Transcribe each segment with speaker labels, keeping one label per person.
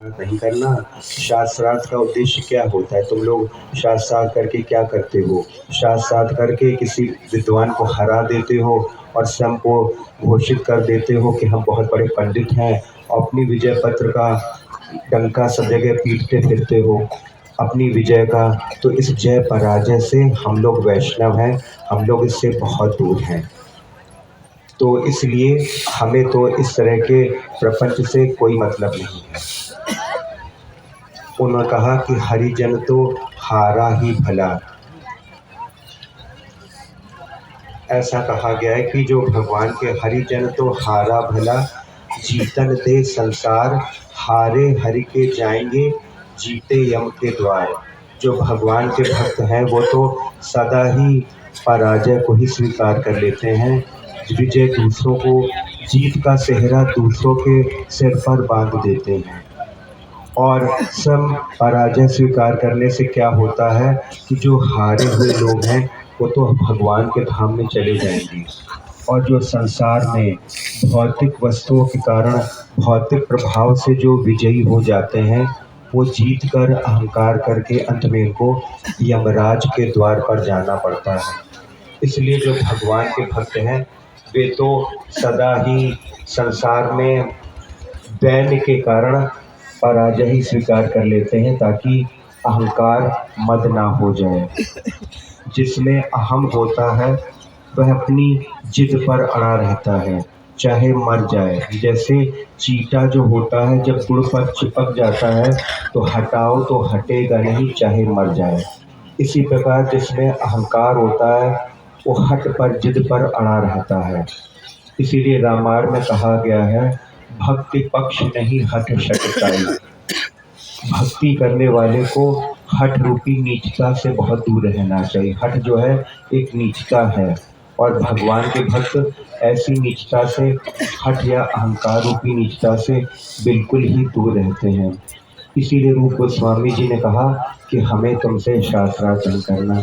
Speaker 1: नहीं करना। शास्त्रार्थ का उद्देश्य क्या होता है? तुम लोग शास्त्रार्थ करके क्या करते हो? शास्त्रार्थ करके किसी विद्वान को हरा देते हो और स्वयं को घोषित कर देते हो कि हम बहुत बड़े पंडित हैं और अपनी विजय पत्र का डंका सब जगह पीटते फिरते हो अपनी विजय का। तो इस जय पराजय से हम लोग वैष्णव हैं, हम लोग इससे बहुत दूर हैं। तो इसलिए हमें तो इस तरह के प्रपंच से कोई मतलब नहीं है। उन्होंने कहा कि हरिजन तो हारा ही भला। ऐसा कहा गया है कि जो भगवान के हरिजन तो हारा भला, जीतन दे संसार, हारे हरि के जाएंगे, जीते यम के द्वार। जो भगवान के भक्त हैं वो तो सदा ही पराजय को ही स्वीकार कर लेते हैं। विजय दूसरों को, जीत का सेहरा दूसरों के सिर पर बांध देते हैं। और सब पराजय स्वीकार करने से क्या होता है कि जो हारे हुए लोग हैं वो तो भगवान के धाम में चले जाएंगे, और जो संसार में भौतिक वस्तुओं के कारण भौतिक प्रभाव से जो विजयी हो जाते हैं वो जीत कर अहंकार करके अंत में इनको यमराज के द्वार पर जाना पड़ता है। इसलिए जो भगवान के भक्त हैं वे तो सदा ही संसार में दैन्य के कारण पराजय ही स्वीकार कर लेते हैं ताकि अहंकार मद ना हो जाए। जिसमें अहम होता है वह अपनी जिद पर अड़ा रहता है, चाहे मर जाए। जैसे चींटा जो होता है जब गुड़ पर चिपक जाता है तो हटाओ तो हटेगा नहीं, चाहे मर जाए। इसी प्रकार जिसमें अहंकार होता है वो हट पर, जिद पर अड़ा रहता है। इसीलिए रामायण में कहा गया है, भक्ति पक्ष नहीं हठ शटकाई। भक्ति करने वाले को हठ रूपी नीचता से बहुत दूर रहना चाहिए। हठ जो है एक नीचता है और भगवान के भक्त ऐसी नीचता से, हठ या अहंकार रूपी नीचता से बिल्कुल ही दूर रहते हैं। इसीलिए रूप गोस्वामी जी ने कहा कि हमें तुमसे शास्त्रार्थ नहीं करना।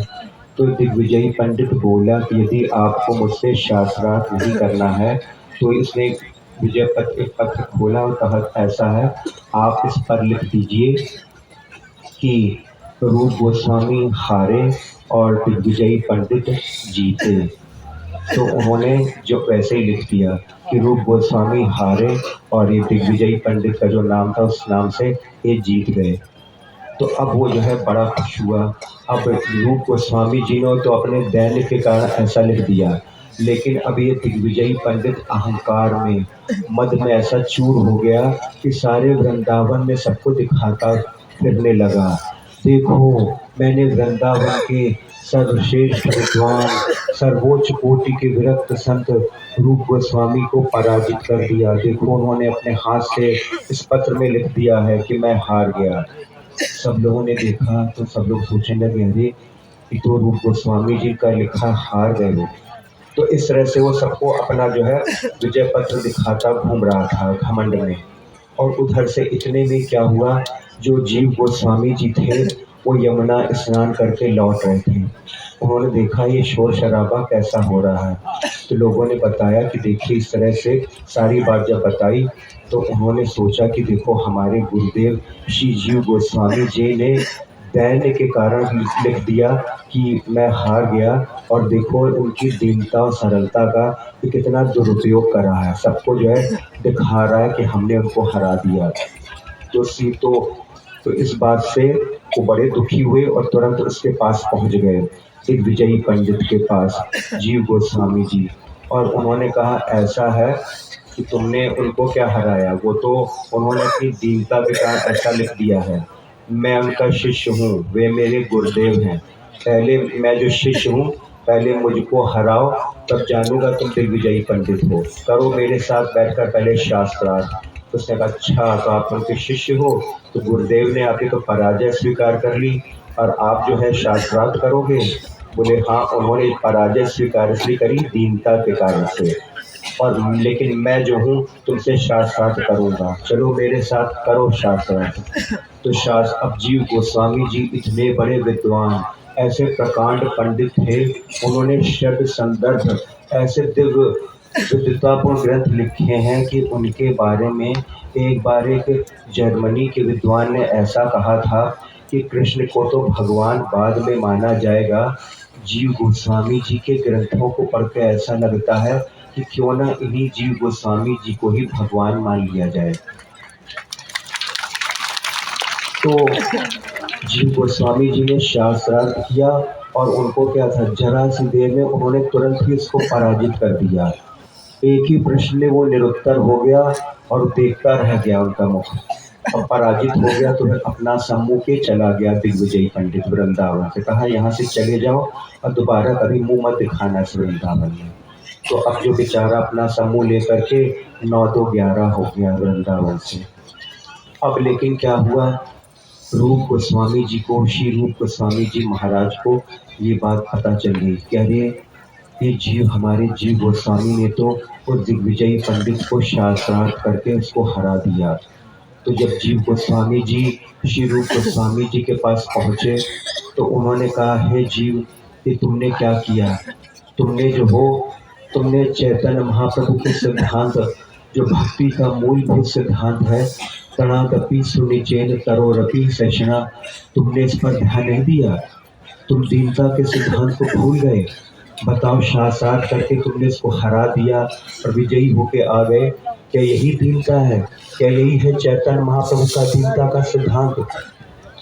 Speaker 1: तो दिग्विजयी पंडित बोला कि यदि आपको मुझसे शास्त्रार्थ नहीं करना है तो इसने विजय पत्र, एक पत्र खोला और कहा ऐसा है, आप इस पर लिख दीजिए कि रूप गोस्वामी हारे और दिग्विजयी पंडित जीते। तो उन्होंने जो वैसे ही लिख दिया कि रूप गोस्वामी हारे और ये दिग्विजयी पंडित का जो नाम था उस नाम से ये जीत गए। तो अब वो जो है बड़ा खुश हुआ। अब रूप गोस्वामी जी ने तो अपने दैन्य के कारण ऐसा लिख दिया, लेकिन अब ये दिग्विजयी पंडित अहंकार में, मद में ऐसा चूर हो गया कि सारे वृंदावन में सबको दिखाता फिरने लगा, देखो मैंने वृंदावन के सर्वश्रेष्ठ विद्वान, सर्वोच्च कोटि के विरक्त संत रूप गोस्वामी को पराजित कर दिया। देखो उन्होंने अपने हाथ से इस पत्र में लिख दिया है कि मैं हार गया। सब लोगों ने देखा तो सब लोग सोचने लगे, अरे ये तो रूप गोस्वामी जी का लिखा हार गए लोग। तो इस तरह से वो सबको अपना जो है विजय पत्र दिखाता घूम रहा था घमंड में। और उधर से इतने में क्या हुआ, जो जीव गोस्वामी जी थे वो यमुना स्नान करके लौट रहे थे। उन्होंने देखा ये शोर शराबा कैसा हो रहा है, तो लोगों ने बताया कि देखिए इस तरह से सारी बात जब बताई तो उन्होंने सोचा कि देखो हमारे गुरुदेव श्री जीव गोस्वामी जी ने दैन्य के कारण लिख दिया कि मैं हार गया, और देखो उनकी दीनता और सरलता का ये कितना दुरुपयोग कर रहा है, सबको जो है दिखा रहा है कि हमने उनको हरा दिया। तो सी तो इस बात से वो बड़े दुखी हुए और तुरंत उसके पास पहुंच गए, दिग्विजयी पंडित के पास, जीव गोस्वामी जी। और उन्होंने कहा ऐसा है कि तुमने उनको क्या हराया, वो तो उन्होंने अपनी दीनता के कारण ऐसा लिख दिया है। मैं उनका शिष्य हूँ, वे मेरे गुरुदेव हैं। पहले मैं जो शिष्य हूँ, पहले मुझको हराओ तब जानूंगा तुम दिग्विजयी पंडित हो। करो मेरे साथ बैठकर पहले शास्त्रार्थ। तो उसने कहा अच्छा, तो आप उनके शिष्य हो, तो गुरुदेव ने आपकी तो पराजय स्वीकार कर ली और आप जो है शास्त्रार्थ करोगे। बोले हाँ, उन्होंने पराजय स्वीकार इसलिए करी दीनता के कारण से, और लेकिन मैं जो हूँ तुमसे शास्त्रार्थ करूँगा, चलो मेरे साथ करो शास्त्रार्थ। तो शास्त्र, अब जीव गोस्वामी जी इतने बड़े विद्वान, ऐसे प्रकांड पंडित थे, उन्होंने शब्द संदर्भ ऐसे दिव्य विद्वतापूर्ण ग्रंथ लिखे हैं कि उनके बारे में एक बार एक जर्मनी के विद्वान ने ऐसा कहा था कि कृष्ण को तो भगवान बाद में माना जाएगा। जीव गोस्वामी जी के ग्रंथों को पढ़ के ऐसा लगता है कि क्यों ना इन्हीं जीव गोस्वामी जी को ही भगवान मान लिया जाए। तो जीव गोस्वामी जी ने शास्त्रार्थ किया और उनको क्या था, जरा सी देर में उन्होंने तुरंत ही इसको पराजित कर दिया। एक ही प्रश्न में वो निरुत्तर हो गया और देखता रह गया उनका मुख, और पराजित हो गया तो फिर अपना सम्मुख के चला गया दिग्विजयी पंडित वृंदावन से। कहा यहाँ से चले जाओ और दोबारा कभी मुंह मत दिखाना इस वृंदावन में। तो अब जो बेचारा अपना समूह लेकर के 9-2-11 हो गया वृंदावन से। अब लेकिन क्या हुआ, रूप गोस्वामी जी को, श्री रूप गोस्वामी जी महाराज को ये बात पता चल गई कि अरे ये जीव, हमारे जीव गोस्वामी ने तो उस दिग्विजयी पंडित को शास्त्रार्थ करके उसको हरा दिया। तो जब जीव गोस्वामी जी श्री रूप गोस्वामी जी के पास पहुँचे तो उन्होंने कहा, हे जीव, ये तुमने क्या किया? तुमने चैतन्य महाप्रभु के सिद्धांत, जो भक्ति का मूलभूत सिद्धांत है, तणादपि सुनिचेन तरोरपि सैषणा, तुमने इस पर ध्यान नहीं दिया। तुम दीनता के सिद्धांत को भूल गए। बताओ, शास्त्रार्थ करके तुमने इसको हरा दिया और विजयी होके आ गए। क्या यही दीनता है? क्या यही है चैतन्य महाप्रभु का दीनता का सिद्धांत?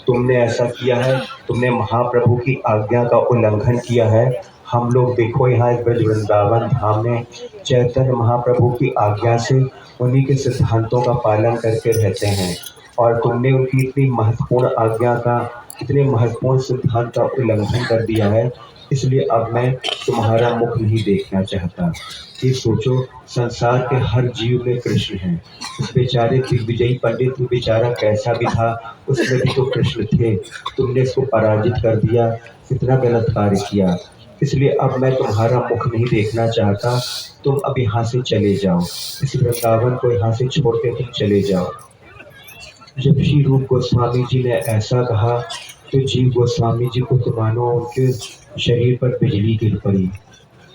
Speaker 1: तुमने ऐसा किया है, तुमने महाप्रभु की आज्ञा का उल्लंघन किया है। हम लोग देखो यहाँ इस ब्रज वृंदावन धाम में चैतन्य महाप्रभु की आज्ञा से उन्हीं के सिद्धांतों का पालन करके रहते हैं, और तुमने उनकी इतनी महत्वपूर्ण आज्ञा का, इतने महत्वपूर्ण सिद्धांत का उल्लंघन कर दिया है। इसलिए अब मैं तुम्हारा मुख नहीं देखना चाहता। ये सोचो, संसार के हर जीव में कृष्ण है। उस बेचारे दिग्विजयी पंडित बेचारा कैसा भी था, उसमें भी तो कृष्ण थे। तुमने इसको पराजित कर दिया, कितना गलत कार्य किया। इसलिए अब मैं तुम्हारा मुख नहीं देखना चाहता। तुम अब यहाँ से चले जाओ, इस वृंदावन को यहाँ से छोड़ के तुम चले जाओ। जब श्री रूप गोस्वामी जी ने ऐसा कहा तो जीव गोस्वामी जी को तो मानो उनके शरीर पर बिजली गिर पड़ी।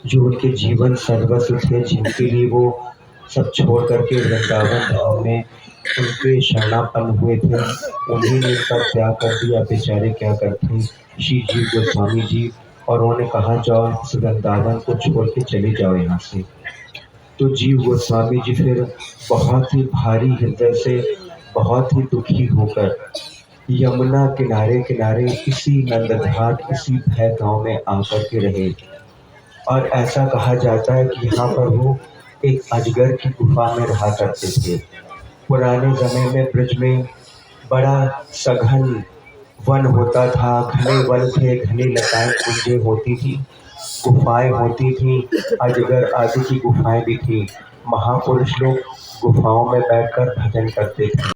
Speaker 1: जो उनके जीवन सर्वस्व थे, जिनके लिए वो सब छोड़ करके वृंदावन धाम में उनके शरणापन्न हुए थे, उन्हीं ने उनका त्याग कर दिया। बेचारे क्या करते श्री जीव गोस्वामी जी, और उन्होंने कहा, जाओ इस वृंदावन को छोड़ के चले जाओ यहाँ से। तो जीव गोस्वामी जी फिर बहुत ही भारी हृदय से, बहुत ही दुखी होकर यमुना किनारे किनारे इसी नंदघाट, इसी भय गांव में आकर के रहे। और ऐसा कहा जाता है कि यहाँ पर वो एक अजगर की गुफा में रहा करते थे। पुराने समय में ब्रज में बड़ा सघन वन होता था, घने वन थे, घनी लताएं कुंजे होती थी, गुफाएं होती थी, अजगर आदि की गुफाएं भी थी। महापुरुष लोग गुफाओं में बैठकर भजन करते थे।